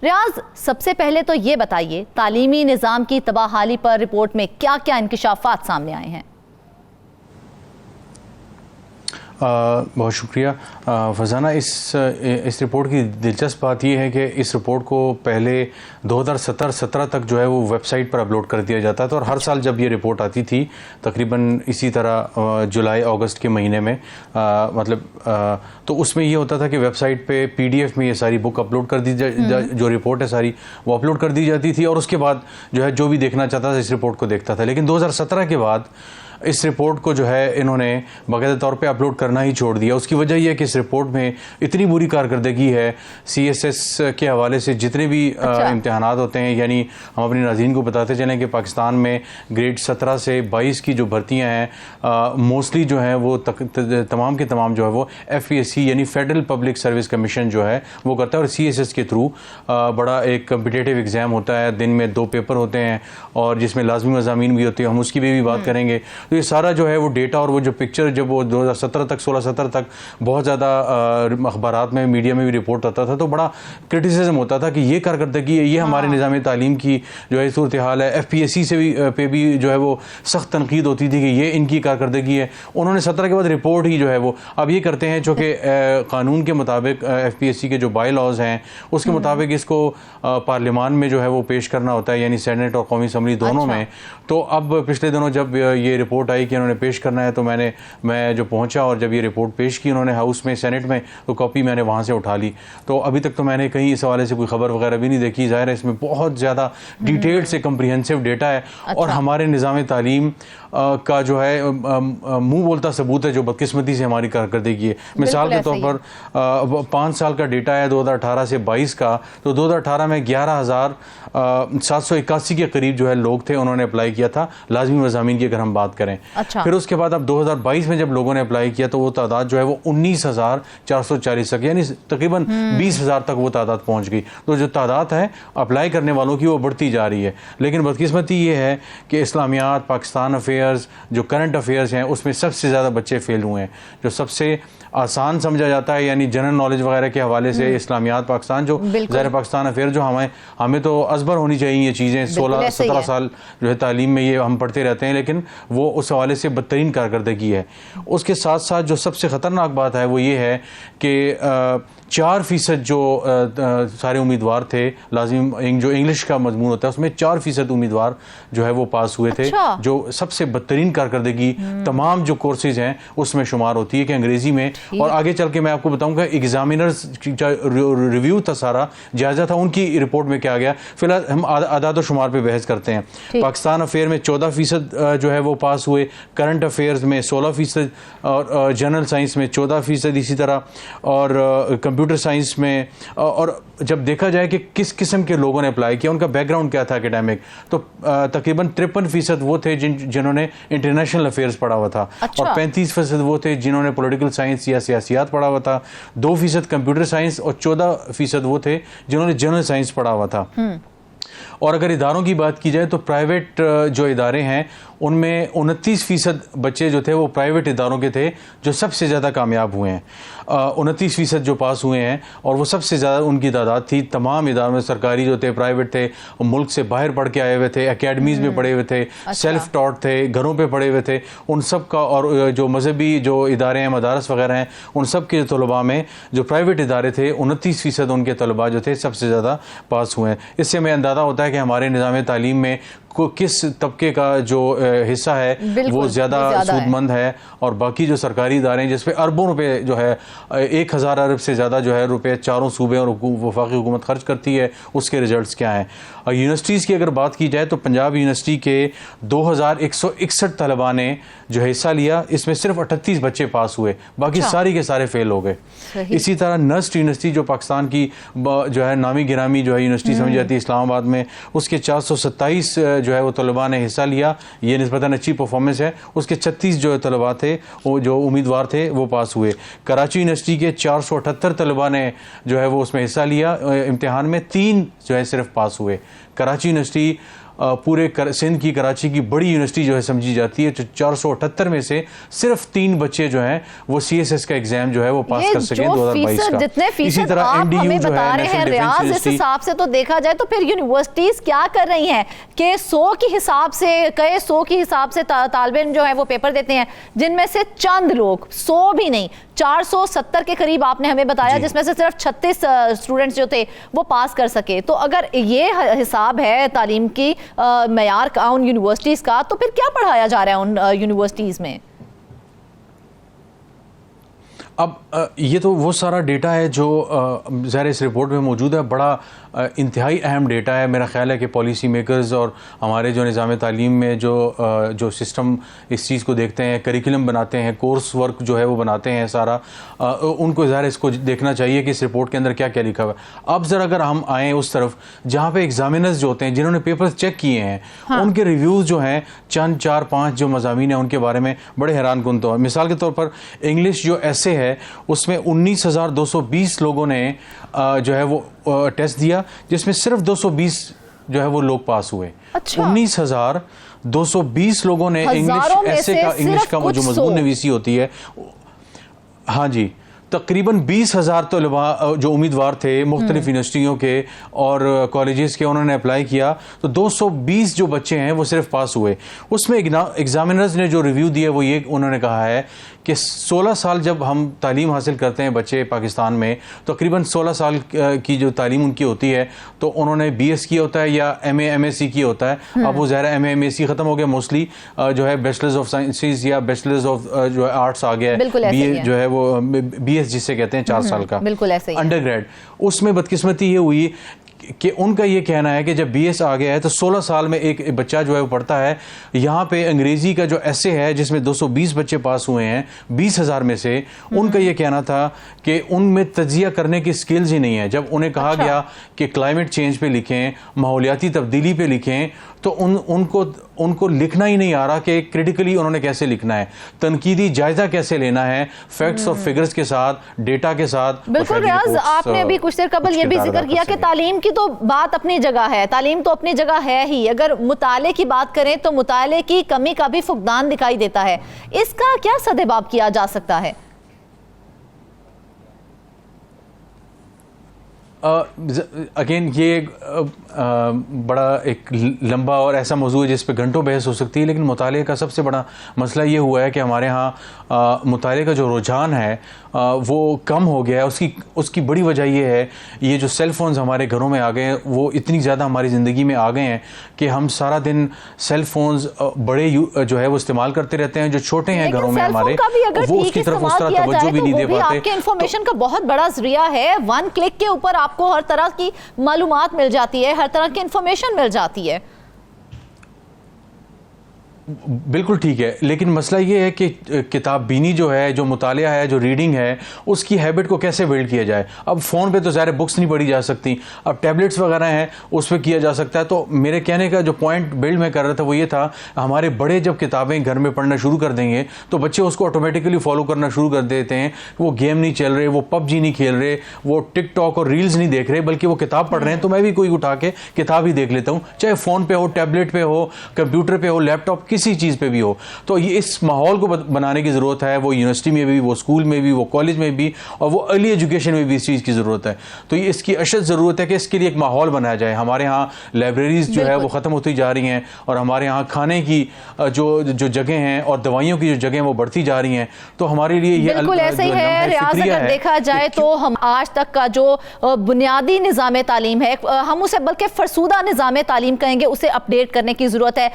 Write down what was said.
ریاض، سب سے پہلے تو یہ بتائیے تعلیمی نظام کی تباہی پر رپورٹ میں کیا کیا انکشافات سامنے آئے ہیں؟ بہت شکریہ فضانہ. اس رپورٹ کی دلچسپ بات یہ ہے کہ اس رپورٹ کو پہلے 2017 تک جو ہے وہ ویب سائٹ پر اپلوڈ کر دیا جاتا تھا، اور ہر سال جب یہ رپورٹ آتی تھی تقریباً اسی طرح جولائی اگست کے مہینے میں تو اس میں یہ ہوتا تھا کہ ویب سائٹ پہ PDF میں یہ ساری بک اپلوڈ کر دی جو رپورٹ ہے ساری وہ اپلوڈ کر دی جاتی تھی، اور اس کے بعد جو ہے جو بھی دیکھنا چاہتا تھا اس رپورٹ کو دیکھتا تھا. لیکن 2017 کے بعد اس رپورٹ کو جو ہے انہوں نے باقاعدہ طور پہ اپلوڈ کرنا ہی چھوڑ دیا. اس کی وجہ یہ ہے کہ اس رپورٹ میں اتنی بری کارکردگی ہے CSS کے حوالے سے جتنے بھی امتحانات ہوتے ہیں. یعنی ہم اپنے ناظرین کو بتاتے چلیں کہ پاکستان میں گریڈ 17 سے 22 کی جو بھرتیاں ہیں موسٹلی جو ہیں وہ تمام کے تمام جو ہے وہ FPSC یعنی فیڈرل پبلک سروس کمیشن جو ہے وہ کرتا ہے، اور CSS کے تھرو بڑا ایک کمپٹیٹیو ایگزام ہوتا ہے. دن میں 2 پیپر ہوتے ہیں اور جس میں لازمی مضامین بھی ہوتے ہیں، ہم اس کی بھی بات کریں گے. تو یہ سارا جو ہے وہ ڈیٹا اور وہ جو پکچر جب وہ 2017 تک 16-17 تک بہت زیادہ اخبارات میں میڈیا میں بھی رپورٹ آتا تھا تو بڑا کرٹیسزم ہوتا تھا کہ یہ کارکردگی ہے، یہ ہمارے نظام تعلیم کی جو ہے صورتحال ہے. FPSC سے بھی پہ بھی جو ہے وہ سخت تنقید ہوتی تھی کہ یہ ان کی کارکردگی ہے. انہوں نے 17 کے بعد رپورٹ ہی جو ہے وہ اب یہ کرتے ہیں چونکہ قانون کے مطابق FPSC کے جو بائی لاز ہیں اس کے مطابق اس کو پارلیمان میں جو ہے وہ پیش کرنا ہوتا ہے، یعنی سینٹ اور قومی اسمبلی دونوں میں. تو اب پچھلے دنوں جب یہ رپورٹ آئی کہ انہوں نے پیش کرنا ہے تو میں جو پہنچا اور جب یہ رپورٹ پیش کی انہوں نے ہاؤس میں سینٹ میں تو کاپی میں نے وہاں سے اٹھا لی. تو ابھی تک تو میں نے کہیں اس حوالے سے کوئی خبر وغیرہ بھی نہیں دیکھی. ظاہر ہے اس میں بہت زیادہ ڈیٹیلڈ سے کمپریہنسو ڈیٹا ہے اور ہمارے نظام تعلیم کا جو ہے منہ بولتا ثبوت ہے جو بدقسمتی سے ہماری کارکردگی ہے. مثال کے طور پر 5 سال کا ڈیٹا ہے 2018 سے 22 کا، تو 2018 میں 11,781 کے قریب جو ہے لوگ تھے انہوں نے اپلائی کیا تھا لازمی مضامین کی اگر ہم بات کریں. پھر اس کے بعد اب 2022 میں جب لوگوں نے اپلائی کیا تو وہ تعداد جو ہے وہ 19,440 تک یعنی تقریباً 20,000 تک وہ تعداد پہنچ گئی. تو جو تعداد ہے اپلائی کرنے والوں کی وہ بڑھتی جا رہی ہے. لیکن بدقسمتی یہ ہے کہ اسلامیات، پاکستان افیئرز، جو کرنٹ افیئرز ہیں اس میں سب سے زیادہ بچے فیل ہوئے ہیں. جو سب سے آسان سمجھا جاتا ہے یعنی جنرل نالج وغیرہ کے حوالے سے اسلامیات پاکستان، جو ظاہر پاکستان افیئر جو ہمیں تو ازبر ہونی چاہیے یہ چیزیں، 16-17 سال جو ہے تعلیم میں یہ ہم پڑھتے رہتے ہیں، لیکن وہ اس حوالے سے بدترین کارکردگی ہے. اس کے ساتھ ساتھ جو سب سے خطرناک بات ہے وہ یہ ہے کہ 4% جو سارے امیدوار تھے لازمی جو انگلش کا مضمون ہوتا ہے اس میں 4% امیدوار جو ہے وہ پاس ہوئے تھے، جو سب سے بدترین کارکردگی تمام جو کورسز ہیں اس میں شمار ہوتی ہے کہ انگریزی میں. اور آگے چل کے میں آپ کو بتاؤں گا ایگزامینرز ریویو تھا سارا جائزہ تھا ان کی رپورٹ میں کیا گیا. فی الحال ہم اعداد و شمار پہ بحث کرتے ہیں. پاکستان افیئر میں 14% جو ہے وہ پاس ہوئے، کرنٹ افیئرز میں 16% اور جنرل سائنس میں 14% اسی طرح، اور کمپیوٹر سائنس میں. اور جب دیکھا جائے کہ کس قسم کے لوگوں نے اپلائی کیا، ان کا بیک گراؤنڈ کیا تھا اکیڈیمک، تو تقریباً 53% وہ تھے جنہوں نے انٹرنیشنل افیئرز پڑھا ہوا تھا، اور 35% وہ تھے جنہوں نے پولیٹیکل سائنس یا سیاسیات پڑھا ہوا تھا، 2% کمپیوٹر سائنس، اور 14% وہ تھے جنہوں نے جنرل سائنس پڑھا ہوا تھا. اور اگر اداروں کی بات کی جائے تو پرائیویٹ جو ادارے ہیں ان میں 29% بچے جو تھے وہ پرائیویٹ اداروں کے تھے جو سب سے زیادہ کامیاب ہوئے ہیں. 29% جو پاس ہوئے ہیں اور وہ سب سے زیادہ ان کی تعداد تھی تمام اداروں میں. سرکاری جو تھے، پرائیویٹ تھے، ملک سے باہر پڑھ کے آئے ہوئے تھے، اکیڈمیز میں پڑھے ہوئے تھے، سیلف ٹاٹ تھے، گھروں پہ پڑھے ہوئے تھے، ان سب کا. اور جو مذہبی جو ادارے ہیں، مدارس وغیرہ ہیں، ان سب کے طلباء میں جو پرائیویٹ ادارے تھے 29% ان کے طلباء جو تھے سب سے زیادہ پاس ہوئے ہیں. اس سے ہمیں اندازہ ہوتا ہے کہ ہمارے نظام تعلیم میں کس طبقے کا جو حصہ ہے وہ زیادہ سود مند ہے، اور باقی جو سرکاری ادارے ہیں جس پہ اربوں روپے جو ہے 1,000 ارب سے زیادہ جو ہے روپے چاروں صوبے اور وفاقی حکومت خرچ کرتی ہے، اس کے ریزلٹس کیا ہیں. اور یونیورسٹیز کی اگر بات کی جائے تو پنجاب یونیورسٹی کے 2,161 طلباء نے جو حصہ لیا، اس میں صرف 38 بچے پاس ہوئے، باقی ساری کے سارے فیل ہو گئے. اسی طرح نسٹ یونیورسٹی جو پاکستان کی جو ہے نامی گرامی جو ہے یونیورسٹی سمجھی جاتی ہے اسلام آباد میں، اس کے 427 جو ہے وہ طلباء نے حصہ لیا، یہ نسبتاً اچھی پرفارمنس ہے. اس کے 36 جو طلباء تھے وہ جو امیدوار تھے وہ پاس ہوئے. کراچی یونیورسٹی کے 478 طلباء نے جو ہے وہ اس میں حصہ لیا امتحان میں، 3 جو ہے صرف پاس ہوئے. کراچی یونیورسٹی پورے سندھ کی کراچی کی بڑی یونیورسٹی جو ہے سمجھی جاتی ہے. 478 میں سے صرف 3 بچے جو ہیں وہ CSS کا ایگزام جو ہے وہ پاس کر سکیں 2022 کا. جتنے اسی فیصد طرح آپ NDU ہمیں جو ہے بتا رہے ہیں ریاض, اس حساب سے تو دیکھا جائے تو پھر یونیورسٹیز کیا کر رہی ہیں کہ 100 کی حساب سے طالب علم جو ہے وہ پیپر دیتے ہیں, جن میں سے چند لوگ, 100 بھی نہیں, 470 کے قریب آپ نے ہمیں بتایا, جس میں سے صرف 36 اسٹوڈنٹس جو تھے وہ پاس کر سکے. تو اگر یہ حساب ہے تعلیم کی معیار کا ان یونیورسٹیز کا, تو پھر کیا پڑھایا جا رہا ہے ان یونیورسٹیز میں؟ اب یہ تو وہ سارا ڈیٹا ہے جو ظاہر اس رپورٹ میں موجود ہے. بڑا انتہائی اہم ڈیٹا ہے. میرا خیال ہے کہ پالیسی میکرز اور ہمارے جو نظام تعلیم میں جو سسٹم اس چیز کو دیکھتے ہیں, کریکولم بناتے ہیں, کورس ورک جو ہے وہ بناتے ہیں سارا, ان کو ظاہر اس کو دیکھنا چاہیے کہ اس رپورٹ کے اندر کیا کیا لکھا ہوا ہے. اب ذرا اگر ہم آئیں اس طرف جہاں پہ ایگزامینرز جو ہوتے ہیں, جنہوں نے پیپرز چیک کیے ہیں, ان کے ریویوز جو ہیں, چند 4-5 جو مضامین ہیں ان کے بارے میں بڑے حیران کن. تو مثال کے طور پر انگلش جو ایسے ہے اس میں 19,220 لوگوں نے جو ہے وہ ٹیسٹ دیا, جس میں صرف 220 جو ہے وہ لوگ پاس ہوئے. 19,220 لوگوں نے انگلش کا جو مضمون نویسی ہوتی ہے, ہاں جی, تقریباً 20,000 طلباء جو امیدوار تھے مختلف یونیورسٹیوں کے اور کالجز کے, انہوں نے اپلائی کیا تو 220 جو بچے ہیں وہ صرف پاس ہوئے. اس میں ایگزامینرز نے جو ریویو دیا وہ یہ انہوں نے کہا ہے کہ 16 سال جب ہم تعلیم حاصل کرتے ہیں بچے پاکستان میں, تقریباً 16 سال کی جو تعلیم ان کی ہوتی ہے, تو انہوں نے BS کیا ہوتا ہے یا MA MSc کیا ہوتا ہے. اب وہ ظاہر MA MSc ختم ہو گیا, موسٹلی جو ہے بیچلرز آف سائنسز یا بیچلرز آف جو ہے آرٹس آ گیا ہے, BA جو ہے وہ BS جسے کہتے ہیں 4 سال کا انڈر گریڈ. اس میں بدقسمتی یہ ہوئی کہ ان کا یہ کہنا ہے کہ جب BS آ گیا ہے تو 16 سال میں ایک بچہ جو ہے وہ پڑھتا ہے. یہاں پہ انگریزی کا جو ایسے ہے جس میں 220 بچے پاس ہوئے ہیں 20,000 میں سے, ان کا یہ کہنا تھا کہ ان میں تجزیہ کرنے کی سکلز ہی نہیں ہے. جب انہیں کہا گیا کہ کلائمیٹ چینج پہ لکھیں, ماحولیاتی تبدیلی پہ لکھیں, تو ان کو لکھنا ہی نہیں آ رہا کہ کریٹیکلی انہوں نے کیسے لکھنا ہے, تنقیدی جائزہ کیسے لینا ہے, فیکٹس اور فگرز کے ساتھ, ڈیٹا کے ساتھ. بالکل ریاض, آپ نے ابھی کچھ دیر قبل یہ بھی ذکر کیا کہ تعلیم کی تو بات اپنی جگہ ہے, تعلیم تو اپنی جگہ ہے ہی. اگر مطالعے کی بات کریں تو مطالعے کی کمی کا بھی فقدان دکھائی دیتا ہے. اس کا کیا سدباب کیا جا سکتا ہے؟ اگین یہ بڑا ایک لمبا اور ایسا موضوع ہے جس پہ گھنٹوں بحث ہو سکتی ہے, لیکن مطالعے کا سب سے بڑا مسئلہ یہ ہوا ہے کہ ہمارے ہاں مطالعے کا جو رجحان ہے وہ کم ہو گیا ہے. اس کی بڑی وجہ یہ ہے, یہ جو سیل فونز ہمارے گھروں میں آ گئے ہیں وہ اتنی زیادہ ہماری زندگی میں آ گئے ہیں کہ ہم سارا دن سیل فونز بڑے جو ہے وہ استعمال کرتے رہتے ہیں. جو چھوٹے ہیں گھروں میں ہمارے, وہ اس کی طرف اس طرح توجہ بھی نہیں دے پاتے. آپ کے انفارمیشن کا بہت بڑا ذریعہ ہے, 1 کلک کے اوپر آپ کو ہر طرح کی معلومات مل جاتی ہے, ہر طرح کی انفارمیشن مل جاتی ہے. بالکل ٹھیک ہے, لیکن مسئلہ یہ ہے کہ کتاب بینی جو ہے, جو مطالعہ ہے, جو ریڈنگ ہے, اس کی ہیبٹ کو کیسے بلڈ کیا جائے. اب فون پہ تو ظاہر بکس نہیں پڑھی جا سکتی, اب ٹیبلٹس وغیرہ ہیں اس پہ کیا جا سکتا ہے. تو میرے کہنے کا جو پوائنٹ بلڈ میں کر رہا تھا وہ یہ تھا, ہمارے بڑے جب کتابیں گھر میں پڑھنا شروع کر دیں گے تو بچے اس کو آٹومیٹکلی فالو کرنا شروع کر دیتے ہیں. وہ گیم نہیں چل رہے, وہ PUBG نہیں کھیل رہے, وہ ٹک ٹاک اور ریلز نہیں دیکھ رہے, بلکہ وہ کتاب پڑھ رہے ہیں. تو میں بھی کوئی اٹھا کے کتاب ہی دیکھ لیتا ہوں, چاہے فون پہ ہو, ٹیبلٹ پہ ہو, کمپیوٹر پہ ہو, لیپ ٹاپ, کسی چیز پہ بھی ہو. تو یہ اس ماحول کو بنانے کی ضرورت ہے, وہ یونیورسٹی میں بھی, وہ اسکول میں بھی, وہ کالج میں بھی, اور وہ ارلی ایجوکیشن میں بھی اس چیز کی ضرورت ہے. تو یہ اس کی اشد ضرورت ہے کہ اس کے لیے ایک ماحول بنایا جائے. ہمارے ہاں لائبریریز جو ہے وہ ختم ہوتی جا رہی ہیں, اور ہمارے ہاں کھانے کی جو جگہیں ہیں اور دوائیوں کی جو جگہیں وہ بڑھتی جا رہی ہیں. تو ہمارے لیے یہ بالکل ایسے ہی ہے ریاض. اگر دیکھا جائے تو ہم آج تک کا جو بنیادی نظام تعلیم ہے, ہم اسے بلکہ فرسودہ نظام تعلیم کہیں گے, اسے اپڈیٹ کرنے کی ضرورت ہے.